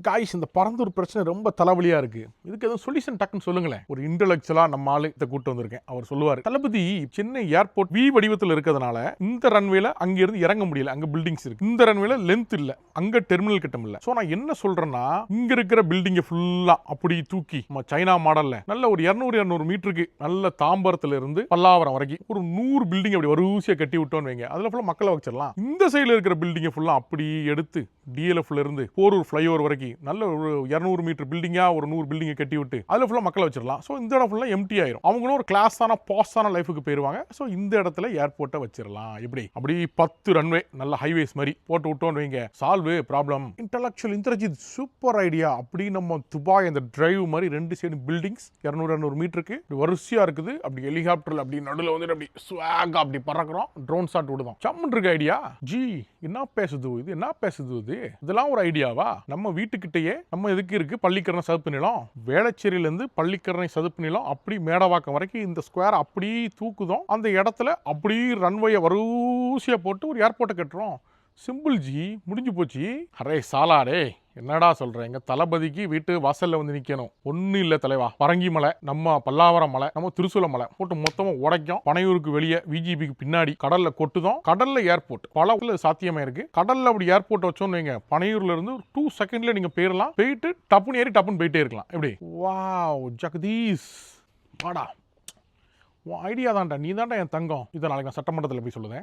Guys இந்த பரந்தூர் பிரச்சனை ரொம்ப தலைவலியா இருக்கு. இதுக்கு எதுவும் சொல்யூஷன் டக்குன்னு சொல்லுங்களேன். ஒரு இன்டெலெக்சுவலா நம்ம ஆளு இத கூட்டு வந்திருக்கேன். அவர் சொல்லுவாரு. தளபதி சென்னை ஏர்போர்ட் வி வடிவத்தில் இருக்கிறதுனால இந்த ரன்வேல அங்க இருந்து இறங்க முடியல. அங்க பில்டிங்ஸ் இருக்கு. இந்த ரன்வேல லென்த் இல்ல. அங்க டெர்மினல் கிட்டம் இல்ல. சோ நான் என்ன சொல்றேன்னா இங்க இருக்கிற பில்டிங் ஃபுல்லா அப்படி தூக்கி நம்ம சைனா மாடல்ல நல்ல ஒரு 200 மீட்டருக்கு நல்ல தாம்பரத்துல இருந்து பல்லாவரம் வரைக்கும் ஒரு 100 பில்டிங் அப்படி வரிசையா கட்டி விட்டோம்னு வைங்க. அதுல ஃபுல்லா மக்களை வச்சிடலாம். இந்த சைடுல இருக்கிற பில்டிங் ஃபுல்லா அப்படி எடுத்து டிஎல்எஃப்ல இருந்து போரூர் ஃப்ளைஓவர் வரைக்கும் நல்ல ஒரு 200 மீட்டர் பில்டிங்கா ஒரு 100 பில்டிங்கை கட்டி விட்டு அதுல ஃபுல்லா மக்களை வச்சிடலாம். ஸோ இந்த இடம் ஃபுல்லா எம்டி ஆயிரும். அவங்களும் ஒரு கிளாஸான பாஸான லைஃபுக்கு போயிருவாங்க. ஸோ இந்த இடத்துல ஏர்போர்ட்டை வச்சிடலாம். எப்படி அப்படி 10 ரன்வே நல்ல ஹைவேஸ் மாதிரி போட்டு விட்டோன்னு வைங்க. Solve problem. இன்டெலெக்சுவல் இன்டர்ஜித் சூப்பர் ஐடியா. அப்படி நம்ம துபாய் அந்த டிரைவ் மாதிரி 2 சைடு பில்டிங்ஸ் 200 மீட்டருக்கு வரிசையா இருக்குது. அப்படி ஹெலிகாப்டர்ல அப்படி நடுவில் வந்துட்டு அப்படி ஸ்வாகா அப்படி பறக்கிறோம். ட்ரோன் ஷாட் விடுதோம். சம்மன் இருக்கு ஐடியா. ஜி என்ன பேசுது இது, என்ன பேசுது இது, இதெல்லாம் ஒரு ஐடியாவா? நம்ம வீட்டுக்கிட்டேயே நம்ம எதுக்கு இருக்கு பள்ளிக்கரணை சதுப்பு நிலம், வேளச்சேரியிலேருந்து பள்ளிக்கரணை சதுப்பு நிலம் அப்படி மேடவாக்கம் வரைக்கும் இந்த ஸ்கொயர் அப்படி தூக்குதோம். அந்த இடத்துல அப்படி ரன்வையை வரிசையா போட்டு ஒரு ஏர்போர்ட்டை கட்டுறோம். சிம்பிள் ஜி, முடிஞ்சு போச்சு. அரே சாலாடே, என்னடா சொல்றேங்க? தளபதிக்கு வீட்டு வாசல்ல வந்து நிக்கணும். ஒன்னும் இல்ல தலைவா. பரங்கி மலை, நம்ம பல்லாவரம் மலை, நம்ம திருசூல மலை போட்டு மொத்தமா உடைக்கும். பனையூருக்கு வெளியே விஜிபிக்கு பின்னாடி கடல்ல கொட்டுதோம். கடல்ல ஏர்போர்ட் பல சாத்தியமா இருக்கு. கடல்ல அப்படி ஏர்போர்ட் வச்சோன்னு வைங்க, பனையூர்ல இருந்து 2 செகண்ட்ல நீங்க போயிடலாம். போயிட்டு டப்புன்னு ஏறி டப்புன்னு போயிட்டே இருக்கலாம். எப்படி? வாவ் ஜெகதீஷ், வாடா, உன் ஐடியா தான்டா, நீ தான்டா என் தங்கம். இதை நாளைக்கு நான் சட்டமன்றத்தில் போய் சொல்லுவேன்.